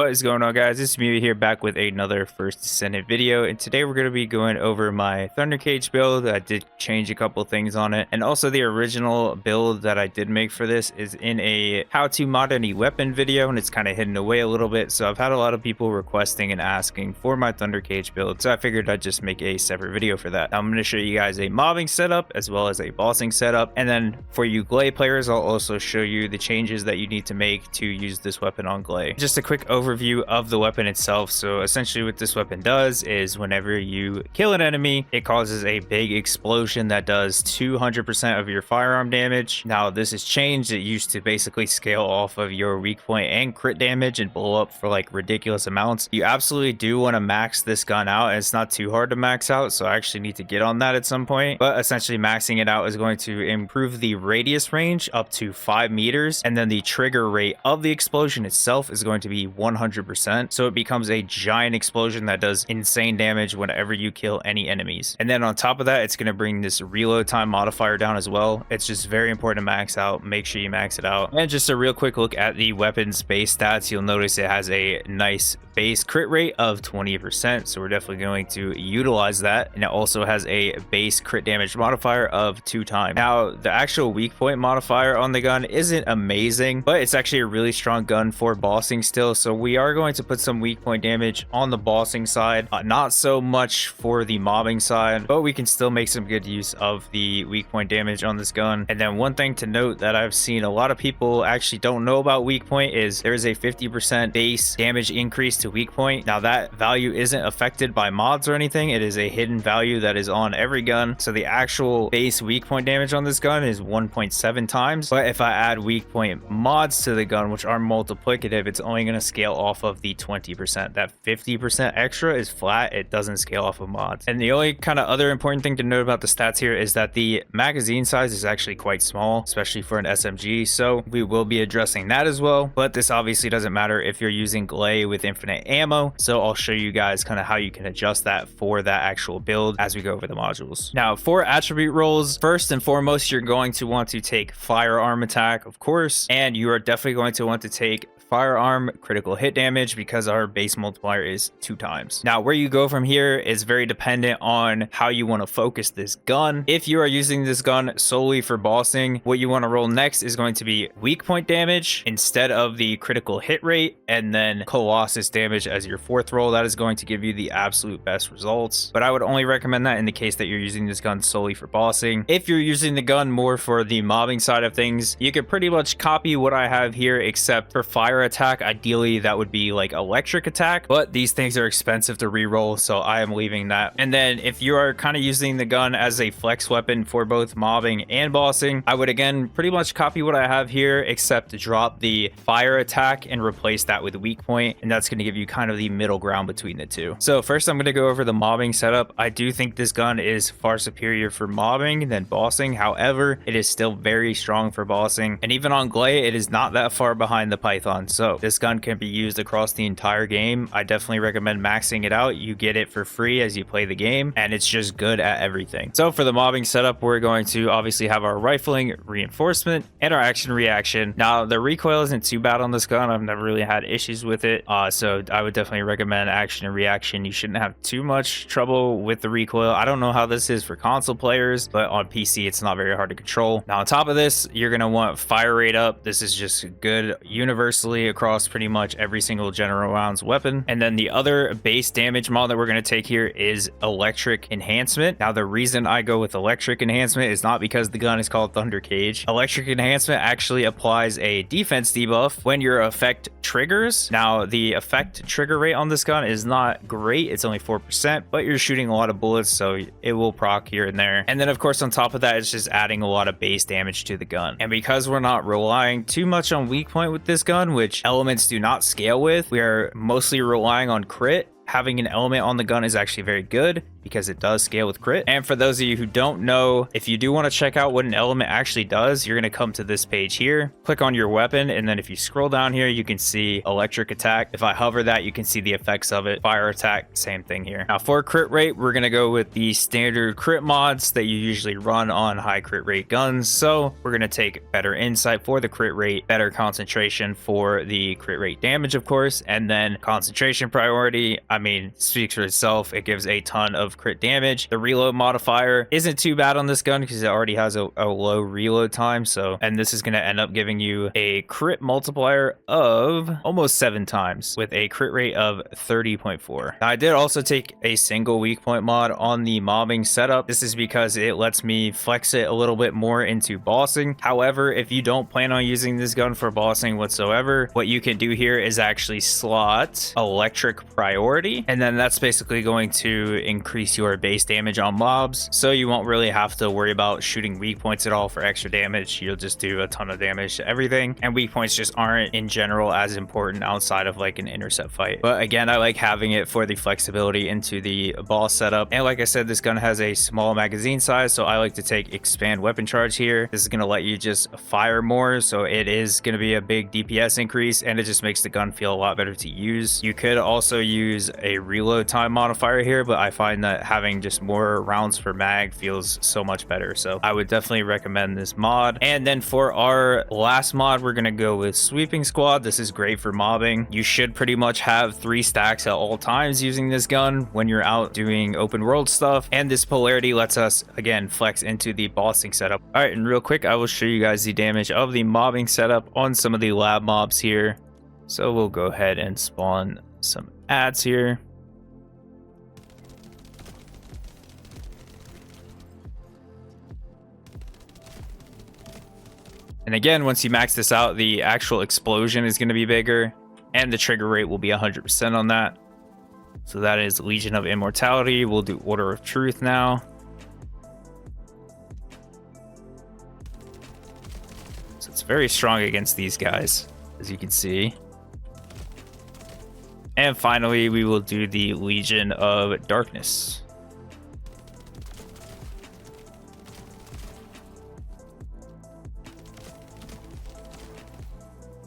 What is going on, guys? This is Meui here, back with another first Descendant video, and today we're going to be going over my thundercage build. I did change a couple things on it, and also the original build that I did make for this is in a how to mod any weapon video, and it's kind of hidden away a little bit. So I've had a lot of people requesting and asking for my thundercage build, so I figured I'd just make a separate video for that. Now, I'm going to show you guys a mobbing setup as well as a bossing setup, and then for you Gley players, I'll also show you the changes that you need to make to use this weapon on Gley. Just a quick overview of the weapon itself. So essentially what this weapon does is whenever you kill an enemy, it causes a big explosion that does 200% of your firearm damage. Now this has changed. It used to basically scale off of your weak point and crit damage and blow up for like ridiculous amounts. You absolutely do want to max this gun out, and it's not too hard to max out, so I actually need to get on that at some point. But essentially maxing it out is going to improve the radius range up to 5 meters, and then the trigger rate of the explosion itself is going to be 100%. So it becomes a giant explosion that does insane damage whenever you kill any enemies. And then on top of that, it's going to bring this reload time modifier down as well. It's just very important to max out. Make sure you max it out. And just a real quick look at the weapon's base stats, you'll notice it has a nice base crit rate of 20%, so we're definitely going to utilize that. And it also has a base crit damage modifier of 2 times. Now the actual weak point modifier on the gun isn't amazing, but it's actually a really strong gun for bossing still, so we are going to put some weak point damage on the bossing side, not so much for the mobbing side, but we can still make some good use of the weak point damage on this gun. And then one thing to note that I've seen a lot of people actually don't know about weak point is there is a 50% base damage increase to weak point. Now that value isn't affected by mods or anything. It is a hidden value that is on every gun, so the actual base weak point damage on this gun is 1.7 times, but if I add weak point mods to the gun, which are multiplicative, it's only going to scale off of the 20%. That 50% extra is flat. It doesn't scale off of mods. And the only kind of other important thing to note about the stats here is that the magazine size is actually quite small, especially for an SMG, so we will be addressing that as well. But this obviously doesn't matter if you're using Gley with infinite ammo, so I'll show you guys kind of how you can adjust that for that actual build as we go over the modules. Now for attribute rolls, first and foremost, you're going to want to take firearm attack, of course, and you are definitely going to want to take firearm critical hit damage because our base multiplier is 2 times. Now where you go from here is very dependent on how you want to focus this gun. If you are using this gun solely for bossing, what you want to roll next is going to be weak point damage instead of the critical hit rate, and then Colossus damage as your 4th roll. That is going to give you the absolute best results, but I would only recommend that in the case that you're using this gun solely for bossing. If you're using the gun more for the mobbing side of things, you could pretty much copy what I have here, except for fire attack, ideally that would be like electric attack, but these things are expensive to reroll, so I am leaving that. And then if you are kind of using the gun as a flex weapon for both mobbing and bossing, I would again pretty much copy what I have here, except to drop the fire attack and replace that with weak point, and that's going to give you kind of the middle ground between the two. So first I'm going to go over the mobbing setup. I do think this gun is far superior for mobbing than bossing. However, it is still very strong for bossing, and even on Gley it is not that far behind the Python. So this gun can be used across the entire game. I definitely recommend maxing it out. You get it for free as you play the game, and it's just good at everything. So for the mobbing setup, we're going to obviously have our rifling, reinforcement, and our action reaction. Now the recoil isn't too bad on this gun. I've never really had issues with it, so I would definitely recommend action and reaction. You shouldn't have too much trouble with the recoil. I don't know how this is for console players, but on PC it's not very hard to control. Now on top of this, you're going to want fire rate up. This is just good universally across pretty much every single general rounds weapon. And then the other base damage mod that we're going to take here is electric enhancement. Now the reason I go with electric enhancement is not because the gun is called thundercage. Electric enhancement actually applies a defense debuff when your effect triggers. Now the effect trigger rate on this gun is not great. It's only 4%, but you're shooting a lot of bullets, so it will proc here and there. And then of course on top of that, it's just adding a lot of base damage to the gun. And because we're not relying too much on weak point with this gun, which elements do not scale with, we are mostly relying on crit. Having an element on the gun is actually very good. because it does scale with crit. And for those of you who don't know, if you do want to check out what an element actually does, you're going to come to this page here, click on your weapon, and then if you scroll down here, you can see electric attack. If I hover that, you can see the effects of it. Fire attack, same thing here. Now for crit rate, we're going to go with the standard crit mods that you usually run on high crit rate guns. So we're going to take better insight for the crit rate, better concentration for the crit rate damage, of course, and then concentration priority, I mean, speaks for itself. It gives a ton of crit damage. The reload modifier isn't too bad on this gun because it already has a low reload time. So, and this is going to end up giving you a crit multiplier of almost 7 times with a crit rate of 30.4. Now, I did also take a single weak point mod on the mobbing setup. This is because it lets me flex it a little bit more into bossing. However, if you don't plan on using this gun for bossing whatsoever, what you can do here is actually slot electric priority, and then that's basically going to increase your base damage on mobs, so you won't really have to worry about shooting weak points at all for extra damage. You'll just do a ton of damage to everything, and weak points just aren't in general as important outside of like an intercept fight. But again, I like having it for the flexibility into the boss setup. And like I said, this gun has a small magazine size, so I like to take expand weapon charge here. This is going to let you just fire more, so it is going to be a big DPS increase, and it just makes the gun feel a lot better to use. You could also use a reload time modifier here, but I find that having just more rounds per mag feels so much better, so I would definitely recommend this mod. And then for our last mod, we're going to go with sweeping squad. This is great for mobbing. You should pretty much have 3 stacks at all times using this gun when you're out doing open world stuff, and this polarity lets us again flex into the bossing setup. All right, and real quick, I will show you guys the damage of the mobbing setup on some of the lab mobs here. So we'll go ahead and spawn some ads here. And again, once you max this out, the actual explosion is going to be bigger, and the trigger rate will be 100% on that. So that is Legion of Immortality. We'll do Order of Truth now. So it's very strong against these guys, as you can see. And finally, we will do the Legion of Darkness.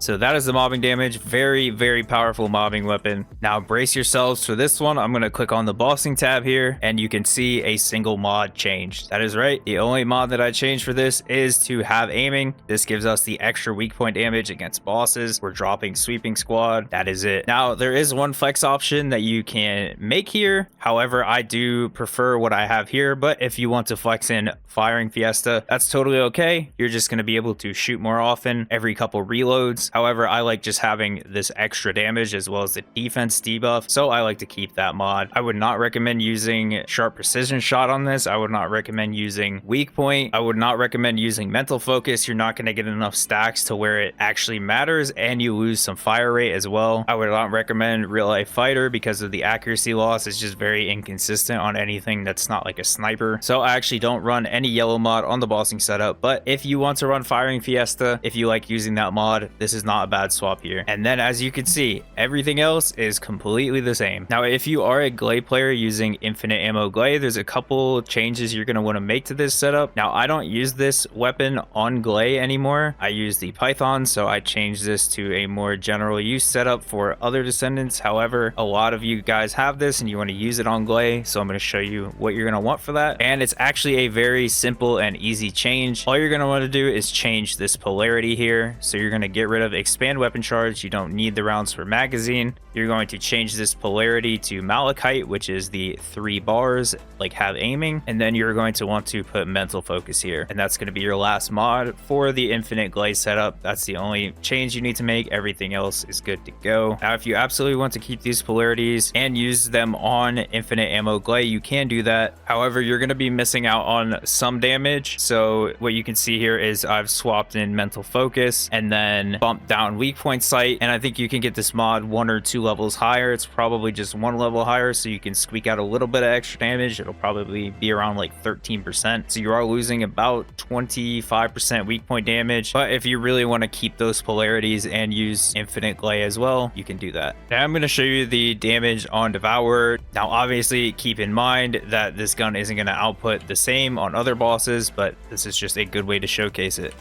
So that is the mobbing damage. Very, very powerful mobbing weapon. Now brace yourselves for this one. I'm going to click on the bossing tab here, and you can see a single mod changed. That is right. The only mod that I changed for this is to have aiming. This gives us the extra weak point damage against bosses. We're dropping sweeping squad. That is it. Now there is one flex option that you can make here. However, I do prefer what I have here, but if you want to flex in firing fiesta, that's totally okay. You're just going to be able to shoot more often every couple reloads. However, I like just having this extra damage as well as the defense debuff, so I like to keep that mod. I would not recommend using sharp precision shot on this. I would not recommend using weak point. I would not recommend using mental focus. You're not going to get enough stacks to where it actually matters, and you lose some fire rate as well. I would not recommend real life fighter because of the accuracy loss. It's just very inconsistent on anything that's not like a sniper. So I actually don't run any yellow mod on the bossing setup, but if you want to run firing fiesta, if you like using that mod, this is not a bad swap here. And then as you can see, everything else is completely the same. Now if you are a Gley player using infinite ammo Gley, there's a couple changes you're going to want to make to this setup. Now I don't use this weapon on Gley anymore. I use the Python, so I changed this to a more general use setup for other Descendants. However, a lot of you guys have this and you want to use it on Gley, so I'm going to show you what you're going to want for that. And it's actually a very simple and easy change. All you're going to want to do is change this polarity here. So you're going to get rid of expand weapon charge. You don't need the rounds per magazine. You're going to change this polarity to malachite, which is the 3 bars, like have aiming, and then you're going to want to put mental focus here, and that's going to be your last mod for the infinite Gley setup. That's the only change you need to make. Everything else is good to go. Now if you absolutely want to keep these polarities and use them on infinite ammo Gley, you can do that. However, you're going to be missing out on some damage. So what you can see here is I've swapped in mental focus and then bumped bump down weak point sight, and I think you can get this mod 1 or 2 levels higher. It's probably just 1 level higher, so you can squeak out a little bit of extra damage. It'll probably be around like 13%, so you are losing about 25% weak point damage. But if you really want to keep those polarities and use infinite Gley as well, you can do that. Now I'm going to show you the damage on Devour. Now obviously keep in mind that this gun isn't going to output the same on other bosses, but this is just a good way to showcase it.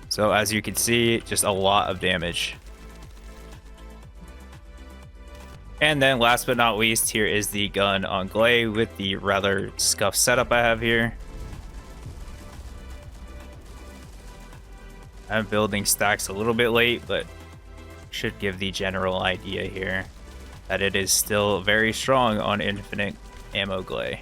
So as you can see, just a lot of damage. And then last but not least, here is the gun on Gley with the rather scuffed setup I have here. I'm building stacks a little bit late, but should give the general idea here that it is still very strong on infinite ammo Gley.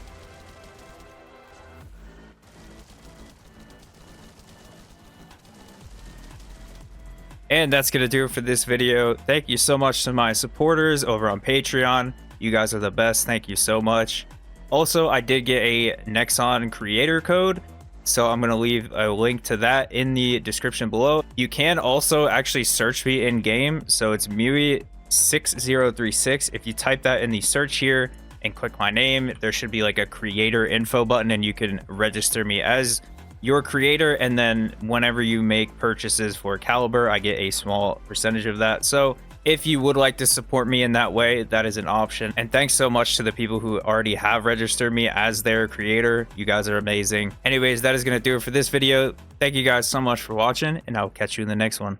And that's going to do it for this video. Thank you so much to my supporters over on Patreon. You guys are the best. Thank you so much. Also, I did get a Nexon creator code, so I'm going to leave a link to that in the description below. You can also actually search me in game, so it's Meui 6036. If you type that in the search here and click my name, there should be like a creator info button, and you can register me as your creator, and then whenever you make purchases for Caliber, I get a small percentage of that. So if you would like to support me in that way, that is an option. And thanks so much to the people who already have registered me as their creator. You guys are amazing. Anyways, that is going to do it for this video. Thank you guys so much for watching, and I'll catch you in the next one.